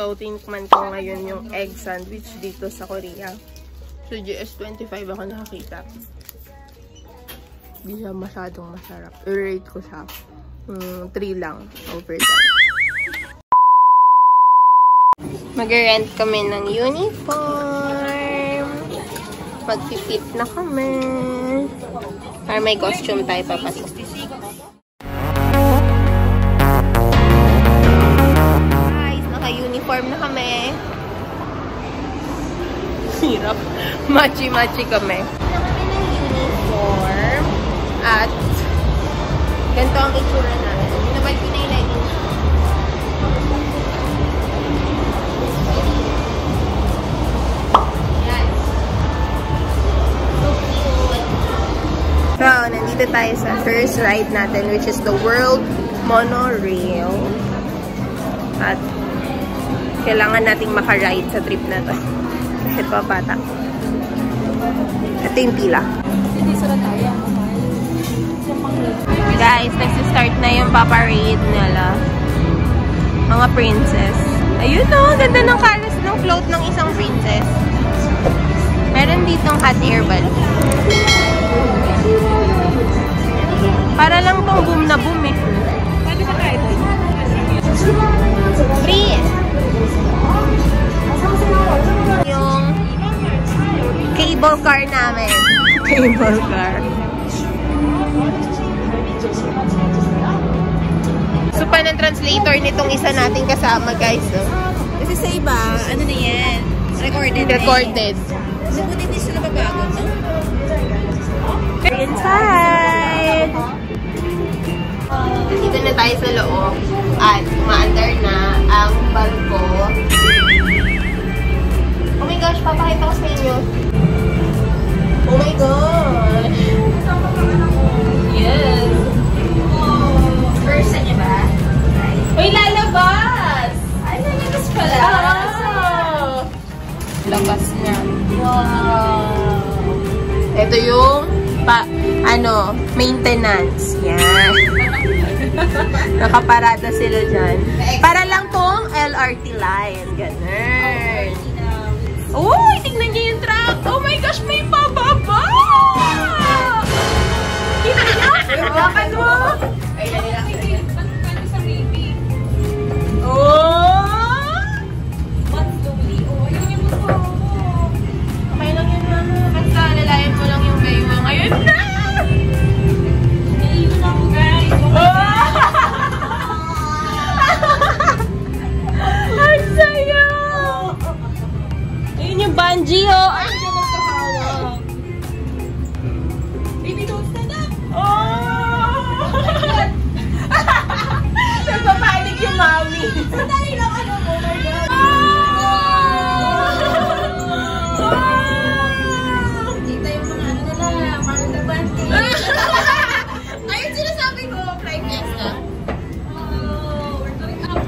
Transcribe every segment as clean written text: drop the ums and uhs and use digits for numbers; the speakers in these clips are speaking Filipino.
So, tinikman ko ngayon yung egg sandwich dito sa Korea. So, GS25 ako nakakita. Hindi siya masyadong masarap. I-rate ko siya. 3 lang over time. Mag-rent kami ng uniform. Mag-fit na kami. Para may costume tayo papasok. Guys, naka-uniform na kami. Hirap. Machi-machi kami. Kami ng uniform. At ganito ang itsura namin. Nabay ko na yung leggings. So, nandito tayo sa first ride natin, which is the World Monorail. At kailangan nating makaride sa trip na to. Kasi ito bata. Ito yung pila. Guys, nagsi-start na yung paparade nila. Mga princess. Ayun o, ganda ng colors ng float ng isang princess. Meron ditong hot air balloon. Para lang tong boom na boom eh. Pwede ba tayo doon? Free! Yung cable car namin. Cable car. So, pa ng translator nitong isa nating kasama, guys. No? Kasi sa iba, ano na yan? Recorded. Recorded. So, buti hindi sila babago, no? Inside! Dito na tayo sa loob at umaandar na ang barko. Oh my gosh, papakita ko sa inyo. Oh my gosh! Yes! First niya ba? Uy, lalabas! Ay, lalabas pala! Wow! Labas niya. Wow! Ito yung maintenance. Yan. Nakaparada sila dyan. Para lang tong LRT line. Ganun. Uy, tignan niyo yung truck. Oh my gosh, may pababa! Hawakan mo! Oh! Okay lang yun, mama. Basta lalayan mo lang yung baywang. Ayun na! Naiiwan ako, guys. Ang saya! Ayun yung bungee, oh! Ay, siya magkahawak. Baby, don't stand up! Oh! Nagpapanig yung mami. Sandali lang, ano mo, my God. Kita yung mga ano nila, parang nabante. Ayun sinasabi ko, fly fiesta. Oh, we're going up.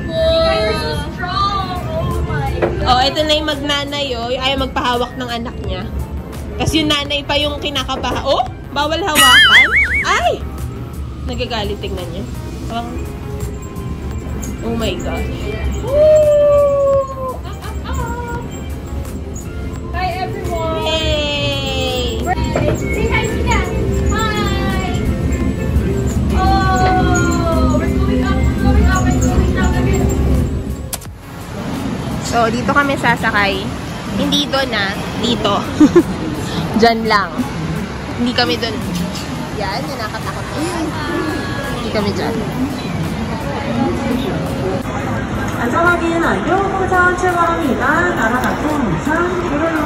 You guys are so strong. Oh my God. Oh, ito na yung magnanay, oh. Ayaw magpahawak ng anak niya. Kasi yung nanay pa yung kinakabaha. Oh, bawal hawakan. Ay! Nagagalit, tingnan niya. Oh my God. Woo! Hi everyone. Yay! Say hi to them. Hi. Oh, we're going up, and going down a bit. So, dito kami sasakay. Hindi doon na. Dito. Diyan lang. Hindi kami doon. Yan, yung nakatakot ko. Hindi kami dyan. 안전하게는 안경공장 출발합니다. 날아가고 이상 들어요.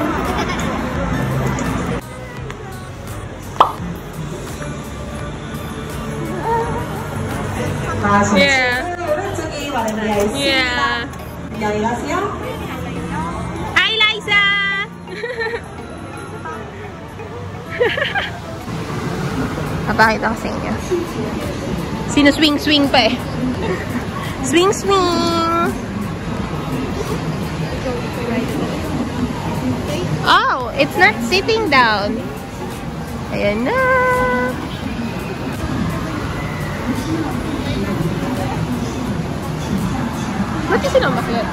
Yeah. 오른쪽이 마련되어 있습니다. Yeah. 안녕히 가세요. Hi, Liza! Papakita ko sa inyo. Sino swing-swing pa eh. Swing-swing! Oh, it's not sitting down. Ayan na. Ba't di sila umakyat?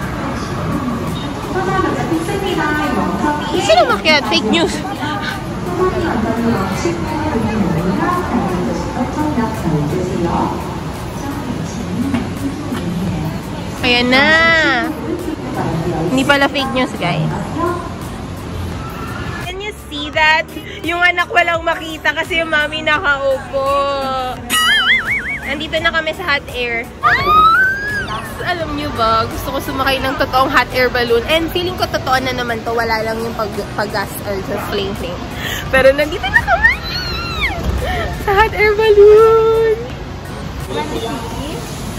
Di sila umakyat? Fake news. Ayan na. Hindi pala fake news, guys. Can you see that? Yung anak walang makita kasi yung mami nakaupo. Nandito na kami sa hot air. Alam nyo ba, gusto ko sumakay ng totoong hot air balloon. And feeling ko totoo na naman to. Wala lang yung pag-gas or just flame-flame. Pero nandito na kami sa hot air balloon.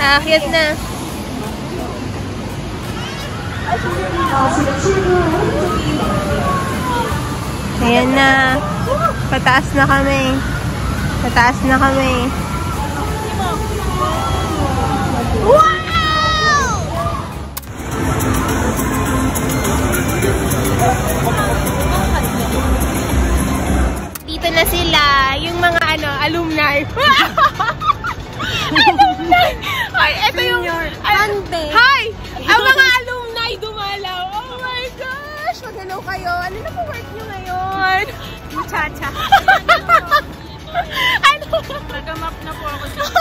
Aakyat na. Ayan na. Pataas na kami. Pataas na kami. Wow! Dito na sila, yung mga alumni. Alumni! Ay, ito yung... Hi! Ang mga alumni dumalaw. Oh my gosh! Mag-hello kayo. Ano na po work nyo ngayon? Muchacha. Ano? Nag-map na po ako dito.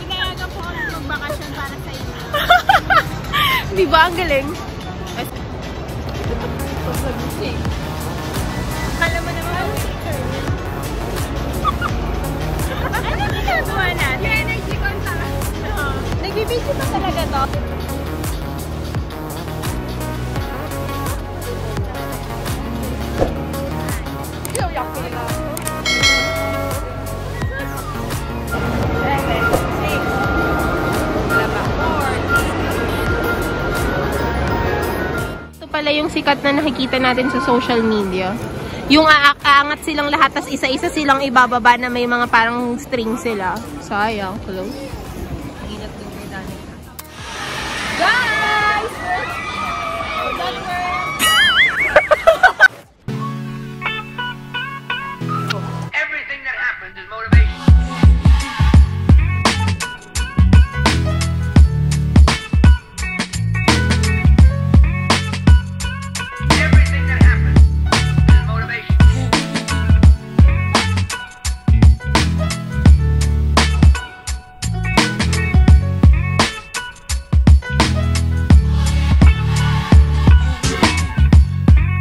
Pinayagan po ako mag-bakasyon para sa inyo. Di ba? Ang galing. Kala mo naman ang picture. Ano ginagawa natin? Yung energy contact. Nagbibidyo pa talaga to? Ito pala yung sikat na nakikita natin sa social media. Yung aangat silang lahat, tas isa-isa silang ibababa na may mga parang string sila. Sayang, close. Guys! Everything that happens is motivation. Everything that happens is motivation.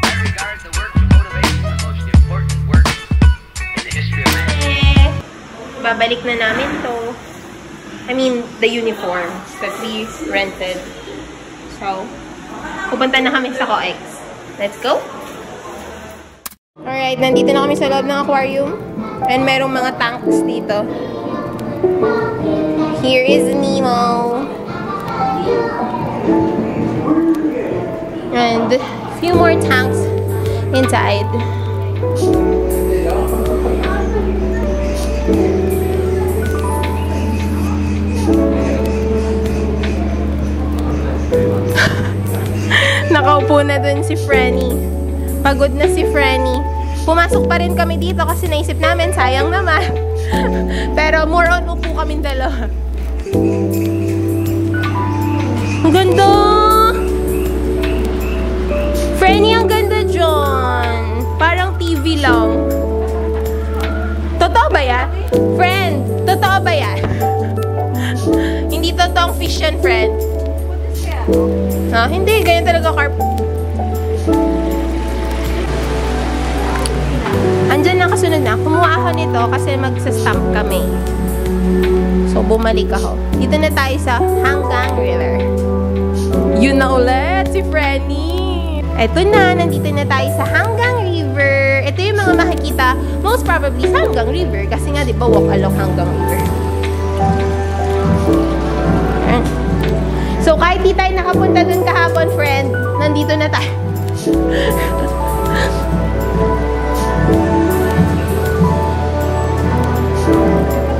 I regard the work of motivation the most important work in the history of man. Babalik na namin to. I mean, the uniforms that we rented. So, pupunta na kami sa COEX. Let's go! Alright, nandito na kami sa loob ng aquarium. And merong mga tanks dito. Here is Nemo. And a few more tanks inside. Nakaupo na dun si Franny. Pagod na si Franny. Pumasok pa rin kami dito kasi naisip namin, sayang naman. Pero more on upo kaming dalawa. Ang ganda! Franny, ang ganda dyan. Parang TV lang. Totoo ba yan? Friend, totoo ba yan? Hindi totoong fish yan, friend. Hindi, ganyan talaga carp. Andyan na kasunod na. Kumuha ako nito kasi magsa-stamp kami. So, bumalik ako. Dito na tayo sa Hanggang River. Yun na ulit, si Franny. Eto na, nandito na tayo sa Hanggang River. Ito yung mga makikita, most probably sa Hanggang River. Kasi nga, di ba, walk along Hanggang River. So, kahit di tayo nakapunta dun kahapon, friend, nandito na tayo.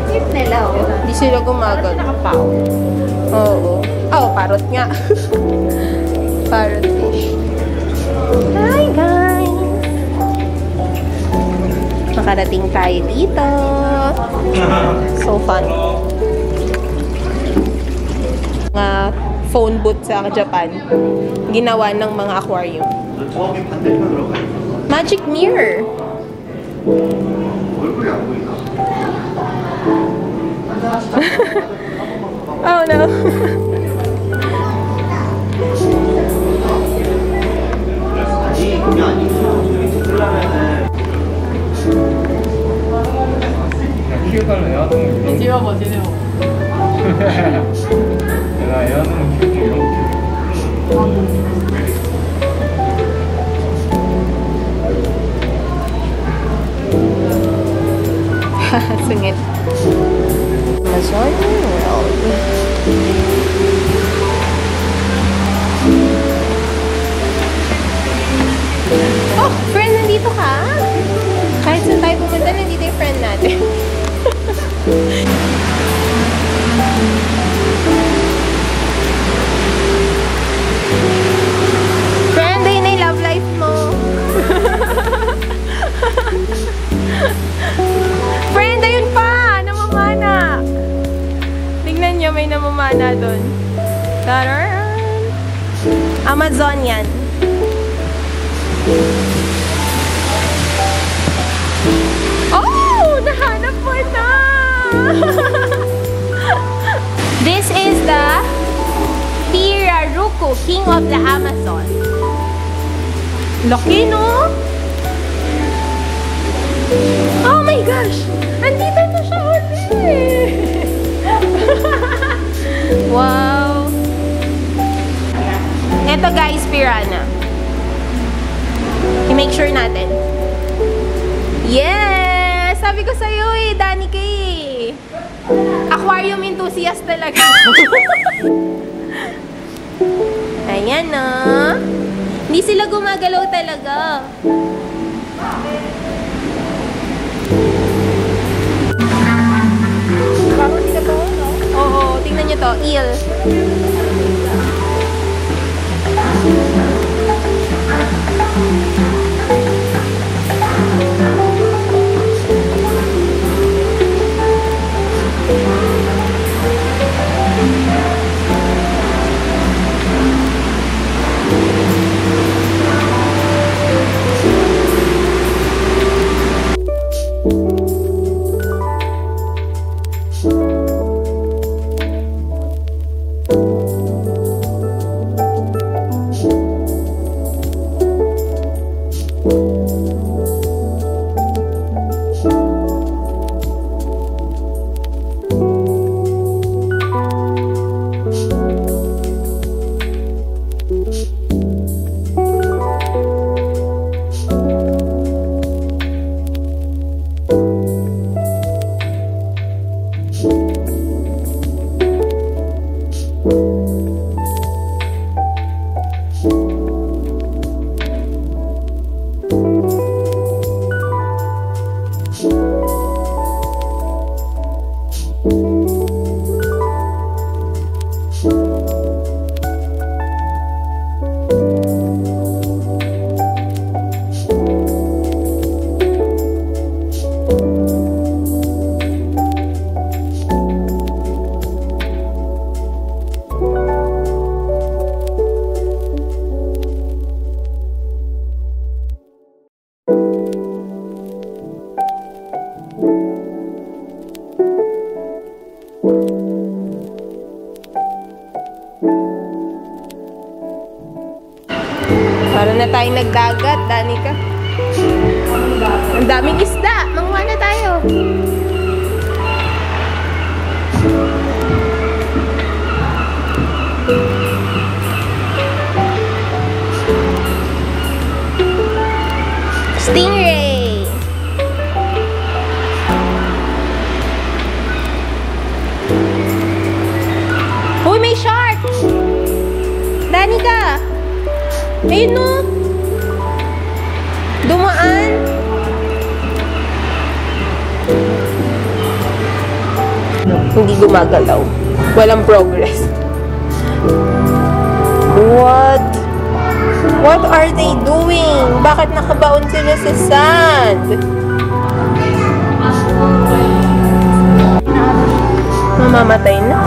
Cute nila, oh. Hindi sila gumagano. Nakapaw. Oo. Oh, parrot nga. Parrot fish. Hi, guys! Nakarating tayo dito. So fun. phone booth sa Japan. Ginawa ng mga aquarium. 저기 반대편으로 가 있어. Magic mirror. 얼굴이 안 보이나? Oh no. 아니, 그게 아니고 저기 찍으려면은 키우달라 애완동물 이런 지워봐, 지워봐. 내가 애완동물 키우고 이런 거 Sungit. Amazon World. Oh, friend, nandito ka? Kahit saan tayo pumunta, nandito yung friend natin. Friend, ayun na yung love life mo. Friend, ayun pa! Namamana! Tignan nyo, may namamana doon. Tararan! Amazon yan. Oh! Nahanap mo na! This is the Pirarucu, King of the Amazon. Laki, no? Oh my gosh! Andito na siya ulit! Wow! Ito guys, piranha. I-make sure natin. Yes! Sabi ko sa'yo eh, Danny Kay. Aquarium enthusiast talaga. Ayan na. Hindi sila gumagalaw talaga. Parang sila to, no? Oo, tingnan nyo to. Eel. Para na tayong nagdagat, Danica. Ang daming isda. Manguha na tayo. Stingray. Uy, may shark! Danica! Ayun no! Dumaan! Hindi gumagalaw. Walang progress. What? What are they doing? Bakit nakabaon sila sa sand? Mamamatay na.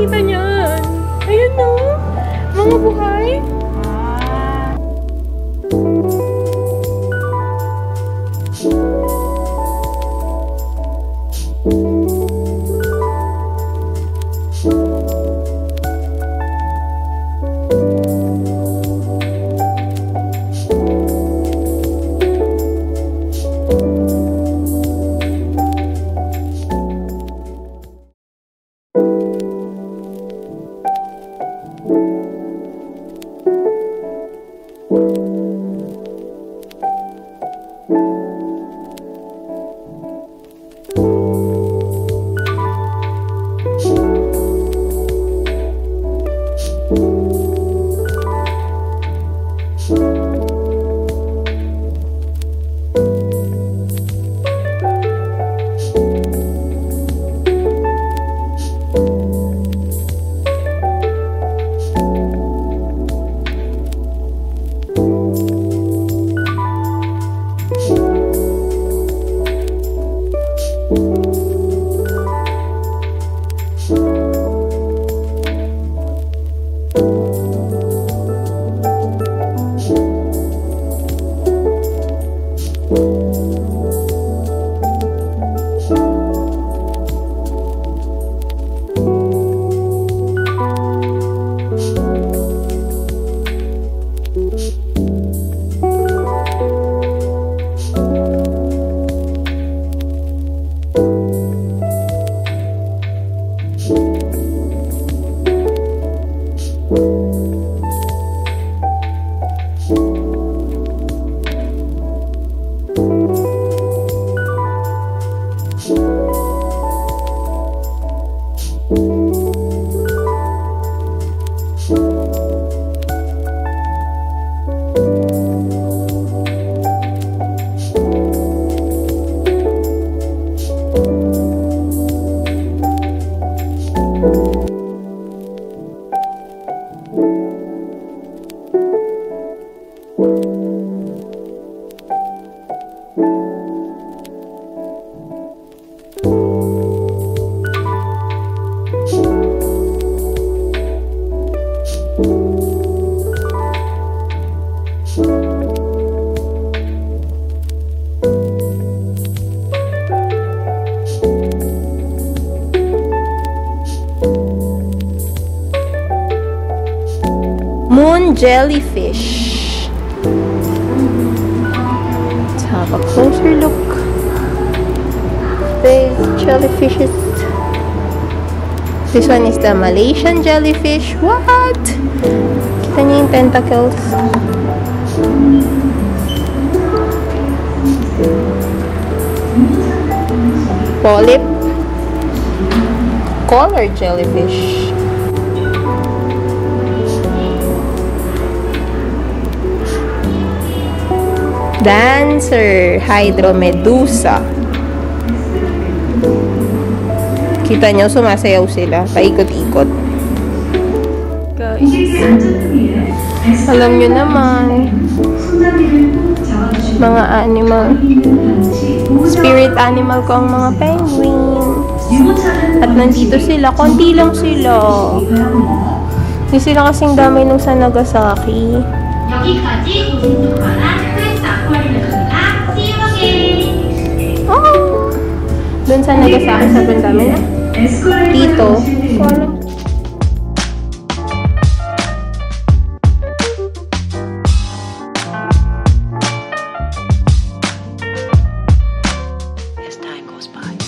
Kita niyan. Ayun no. Mga buhay. Moon jellyfish. Let's have a closer look. These jellyfishes. This one is the Malaysian jellyfish. What? Kita niyo yung tentacles. Polyp. Color jellyfish. Dancer Hydromedusa. Kita nyo, sumasayaw sila. Paikot-ikot. Guys, alam nyo naman, mga animal, spirit animal ko ang mga penguin. At nandito sila. Konti lang sila. Hindi sila kasing dami nung sa Nagasaki. Oh! Doon sa Nagasaki sa bandami na. Dito. As time goes by.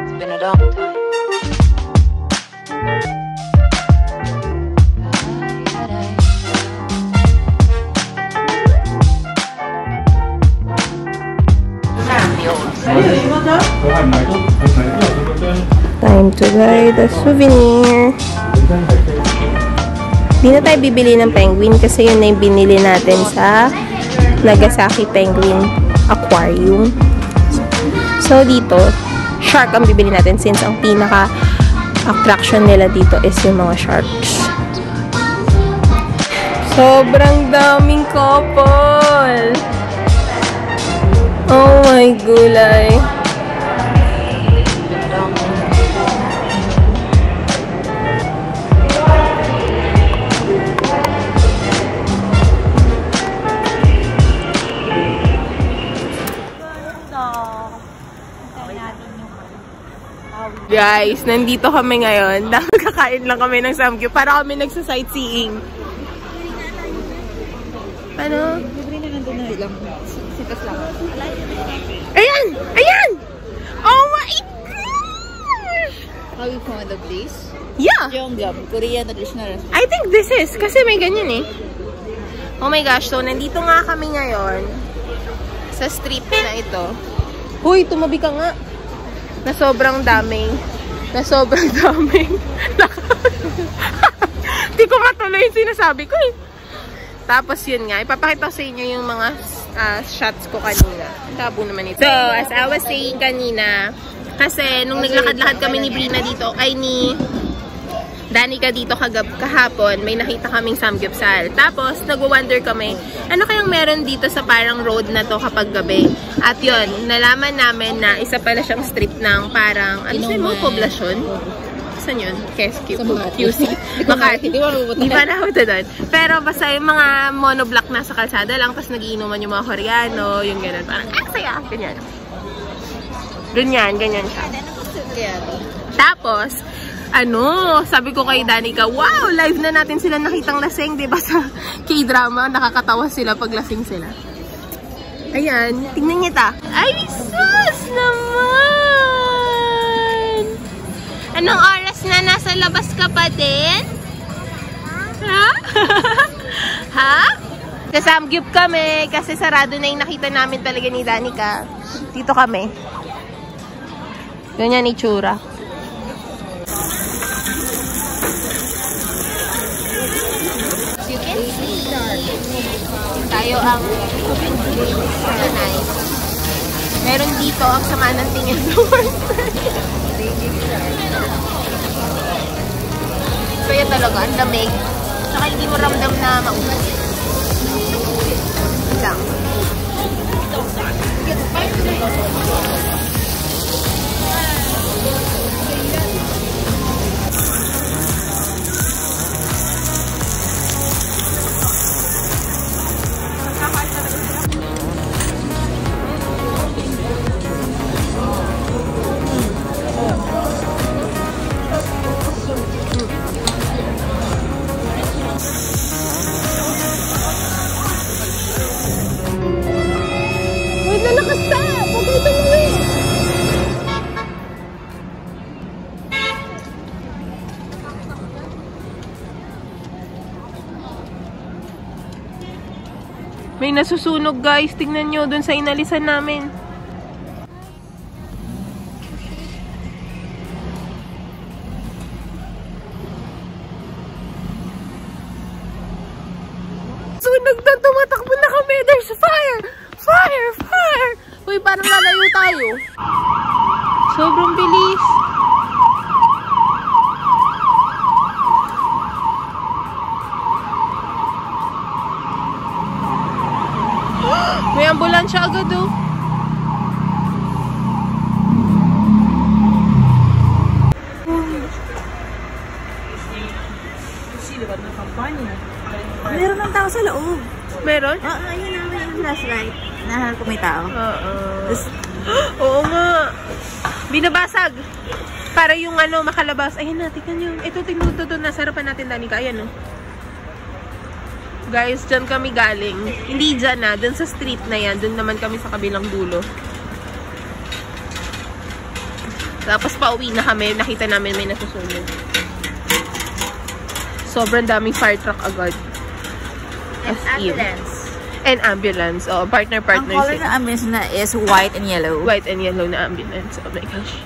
It's been a long time. Time to buy the souvenir. Di na tayo bibili ng penguin kasi yun na yung binili natin sa Nagasaki Penguin Aquarium. So dito, shark ang bibili natin since ang pinaka-attraction nila dito is yung mga sharks. Sobrang daming couple. Oh my gulay. Guys, nandito kami ngayon. Nakakain lang kami ng samgyup para kami nagsa-sightseeing. Ano? Ayan! Ayan! Oh my gosh! How you found the place? Yeah! Jeonggam, Korean traditional restaurant. I think this is. Kasi may ganyan eh. Oh my gosh. So, nandito nga kami ngayon sa street na ito. Uy, tumabi ka nga. Na sobrang daming. Di ko matuloy yung sinasabi ko eh. Tapos yun nga, ipapakita ko sa inyo yung mga shots ko kanina. Tabo naman ito. So, as I was saying kanina, kasi nung naglakad-lakad kami ni Brina dito, ay ni Danica dito kahapon, may nakita kaming samgyupsal. Tapos, nag-wonder kami, ano kayang meron dito sa parang road na to kapag gabi? At yun, nalaman namin na isa pala siyang street ng parang, ano siya mo, poblasyon? Saan yun? QC. Makati. Di ba napunta doon? Pero basta yung mga monoblock na sa kalsada lang, tapos nagiinuman yung mga Koreano, yung gano'n. Parang, saya, ganyan. Ganyan siya. Tapos, sabi ko kay Danica, wow, live na natin sila nakitang lasing, diba sa K-drama, nakakatawa sila pag lasing sila. Ayan, tingnan niyo ta. Ay, sus naman! Anong oras na nasa labas ka pa din? Ha? Ha? Kasamgyup kami, kasi sarado na yung nakita namin talaga ni Danica. Dito kami. Ganyan itsura. Tayo ang nice. Meron dito ang sama ng tingin doon. So yan talaga, ang lamig. Saka hindi mo ramdam na maubos. Lang. May nasusunog guys. Tingnan nyo dun sa inalisan namin. Sunog na, tumatakbo na kami. There's fire! Fire! Fire! Uy, parang lalayo tayo. Sobrang bilis. May ambulansya agad oh. Meron ng tao sa loob. Meron? Oo, ayun na, may flashlight. Nahal ko may tao. Oo nga. Binabasag. Para yung makalabas. Ayun na, tingnan nyo. Ito, tingnan ito. Nasa harapan natin, Danica. Ayan oh. Guys, dyan kami galing. Hindi dyan na, dun sa street na yan. Dun naman kami sa kabilang dulo. Tapos pauwi na kami. Nakita namin may nasusunod. Sobrang daming fire truck agad. And ambulance. And ambulance. Oh, partner Ang color sila. ng ambulance na is white and yellow. White and yellow na ambulance. Oh my gosh.